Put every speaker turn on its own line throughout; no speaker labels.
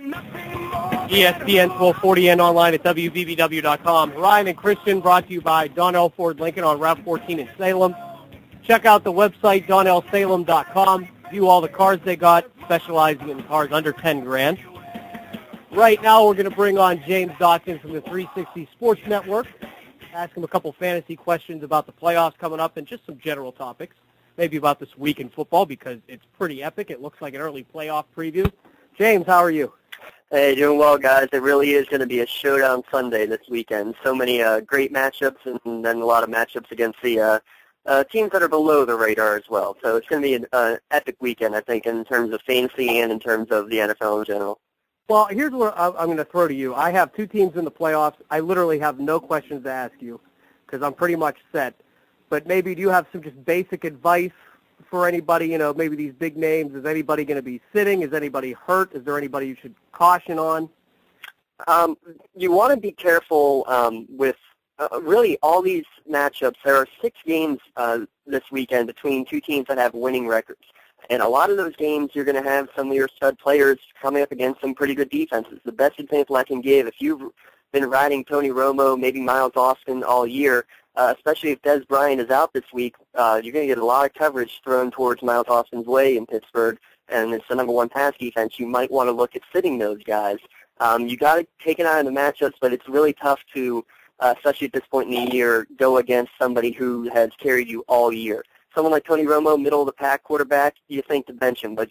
ESPN 1240 and online at WVBW.com. Ryan and Christian brought to you by Donnell Ford Lincoln on Route 14 in Salem. Check out the website, DonnellSalem.com. View all the cars they got, specializing in cars under 10 grand. Right now, we're going to bring on James Dawkins from the 360 Sports Network. Ask him a couple fantasy questions about the playoffs coming up and just some general topics. Maybe about this week in football because it's pretty epic. It looks like an early playoff preview. James, how are you?
Hey, doing well, guys. It really is going to be a showdown Sunday this weekend. So many great matchups and then a lot of matchups against the teams that are below the radar as well. So it's going to be an epic weekend, I think, in terms of fantasy and in terms of the NFL in general.
Well, here's what I'm going to throw to you. I have two teams in the playoffs. I literally have no questions to ask you because I'm pretty much set. But maybe do you have some just basic advice for anybody, you know, maybe these big names? Is anybody going to be sitting? Is anybody hurt? Is there anybody you should caution on?
You want to be careful with really all these matchups. There are 6 games this weekend between two teams that have winning records. And a lot of those games, you're going to have some of your stud players coming up against some pretty good defenses. The best example I can give, if you've been riding Tony Romo, maybe Miles Austin all year, especially if Des Bryant is out this week, you're going to get a lot of coverage thrown towards Miles Austin's way in Pittsburgh, and it's the number one pass defense. You might want to look at sitting those guys. You got to take an eye on the matchups, but it's really tough to, especially at this point in the year, go against somebody who has carried you all year. Someone like Tony Romo, middle-of-the-pack quarterback, you think to bench him, but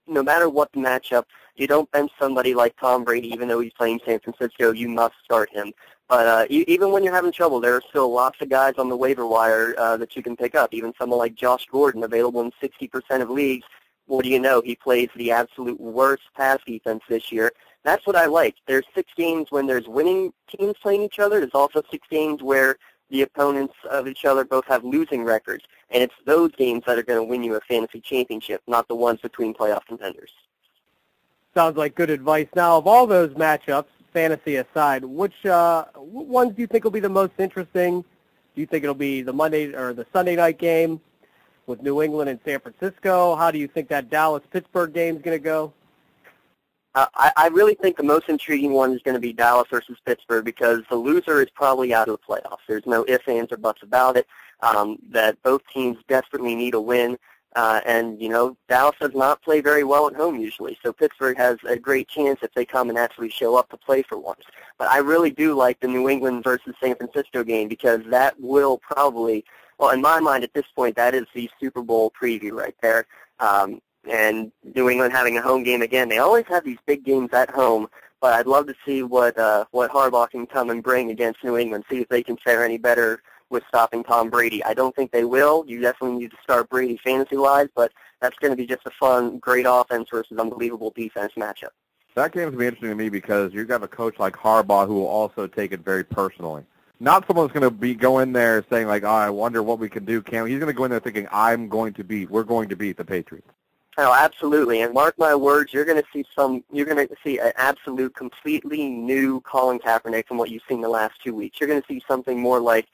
no matter what the matchup, you don't bench somebody like Tom Brady, even though he's playing San Francisco. You must start him. But even when you're having trouble, there are still lots of guys on the waiver wire that you can pick up. Even someone like Josh Gordon, available in 60% of leagues. What do you know? He plays the absolute worst pass defense this year. That's what I like. There's 6 games when there's winning teams playing each other. There's also 6 games where the opponents of each other both have losing records. And it's those games that are going to win you a fantasy championship, not the ones between playoff contenders.
Sounds like good advice. Now, of all those matchups, fantasy aside, which ones do you think will be the most interesting? Do you think it'll be the Monday or the Sunday night game with New England and San Francisco? How do you think that Dallas-Pittsburgh game is going to go?
I really think the most intriguing one is going to be Dallas versus Pittsburgh because the loser is probably out of the playoffs. There's no ifs, ands, or buts about it, that both teams desperately need a win. And, you know, Dallas does not play very well at home usually, so Pittsburgh has a great chance if they come and actually show up to play for once. But I really do like the New England versus San Francisco game because that will probably, well, in my mind at this point, that is the Super Bowl preview right there. And New England having a home game again. They always have these big games at home, but I'd love to see what Harbaugh can come and bring against New England, see if they can fare any better with stopping Tom Brady. I don't think they will. You definitely need to start Brady fantasy-wise, but that's going to be just a fun, great offense versus unbelievable defense matchup.
That game's going to be interesting to me because you've got a coach like Harbaugh who will also take it very personally. Not someone who's going to go in there saying, like, oh, I wonder what we can do. He's going to go in there thinking, we're going to beat the Patriots.
Oh, absolutely. And mark my words, you're going to see an absolute, completely new Colin Kaepernick from what you've seen the last 2 weeks. You're going to see something more like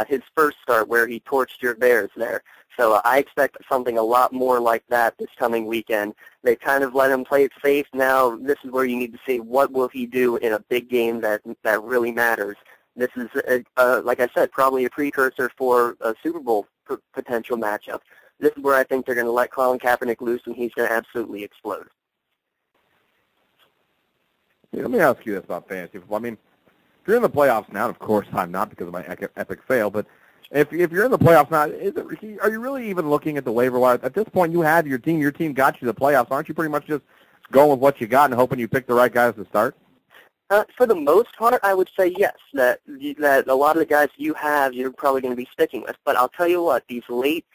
his first start where he torched your Bears there. So I expect something a lot more like that this coming weekend. They kind of let him play it safe. Now this is where you need to see what will he do in a big game that really matters. This is, like I said, probably a precursor for a Super Bowl potential matchup. This is where I think they're going to let Colin Kaepernick loose, and he's going to absolutely explode.
Yeah, let me ask you this about fantasy football. I mean, if you're in the playoffs now, of course I'm not because of my epic fail, but if you're in the playoffs now, are you really even looking at the waiver wire? At this point, you have your team got you to the playoffs. Aren't you pretty much just going with what you got and hoping you pick the right guys to start?
For the most part, I would say yes, that a lot of the guys you have, you're probably going to be sticking with. But I'll tell you what, these late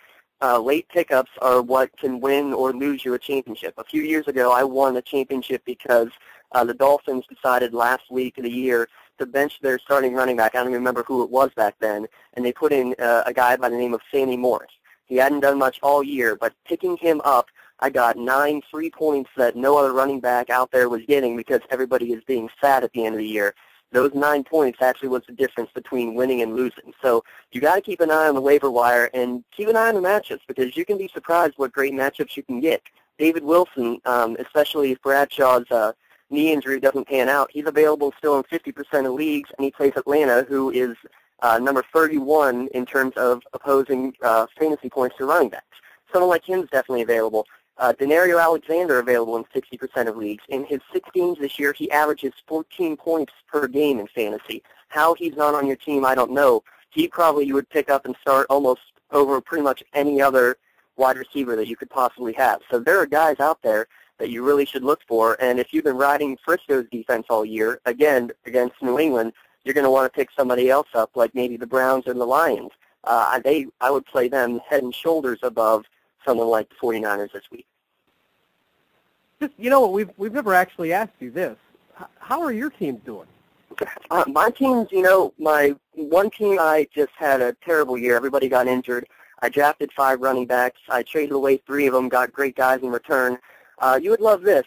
pickups are what can win or lose you a championship. A few years ago, I won a championship because the Dolphins decided last week of the year to bench their starting running back. I don't even remember who it was back then, and they put in a guy by the name of Sammy Morris. He hadn't done much all year, but picking him up, I got 9 free points that no other running back out there was getting because everybody is being sad at the end of the year. Those 9 points actually was the difference between winning and losing. So you got to keep an eye on the waiver wire and keep an eye on the matchups because you can be surprised what great matchups you can get. David Wilson, especially if Bradshaw's knee injury doesn't pan out, he's available still in 50% of leagues, and he plays Atlanta, who is number 31 in terms of opposing fantasy points to running backs. Someone like him is definitely available. Denario Alexander available in 60% of leagues. In his 6 games this year, he averages 14 points per game in fantasy. How he's not on your team, I don't know. He probably you would pick up and start almost over pretty much any other wide receiver that you could possibly have. So there are guys out there that you really should look for. And if you've been riding Frisco's defense all year, again, against New England, you're going to want to pick somebody else up, like maybe the Browns or the Lions. I would play them head and shoulders above someone like the 49ers this week.
Just, you know what, we've never actually asked you this. How are your teams doing?
My teams, you know, my one team, I just had a terrible year. Everybody got injured. I drafted 5 running backs. I traded away 3 of them, got great guys in return. You would love this.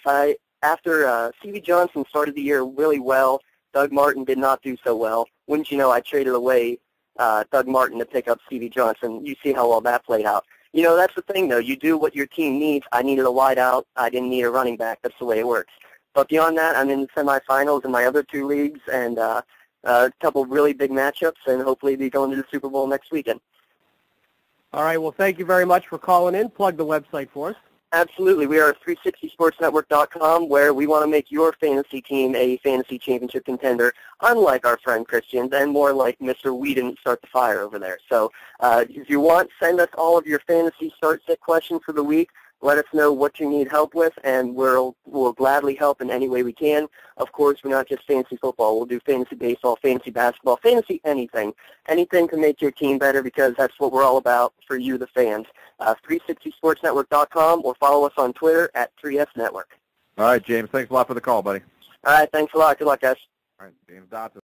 After C.V. Johnson started the year really well, Doug Martin did not do so well. Wouldn't you know, I traded away Doug Martin to pick up C.V. Johnson. You see how well that played out. You know, that's the thing, though. You do what your team needs. I needed a wide out. I didn't need a running back. That's the way it works. But beyond that, I'm in the semifinals in my other 2 leagues and a couple really big matchups, and hopefully be going to the Super Bowl next weekend.
All right, well, thank you very much for calling in. Plug the website for us.
Absolutely. We are 360sportsnetwork.com, where we want to make your fantasy team a fantasy championship contender, unlike our friend Christian, and more like Mr. We didn't start the fire over there. So if you want, send us all of your fantasy start-sit questions for the week. Let us know what you need help with, and we'll gladly help in any way we can. Of course, we're not just fantasy football. We'll do fantasy baseball, fantasy basketball, fantasy anything. Anything to make your team better, because that's what we're all about for you, the fans. 360sportsnetwork.com, or follow us on Twitter at 3SNetwork.
All right, James. Thanks a lot for the call, buddy.
All right, thanks a lot. Good luck, guys.
All right, James Dotson.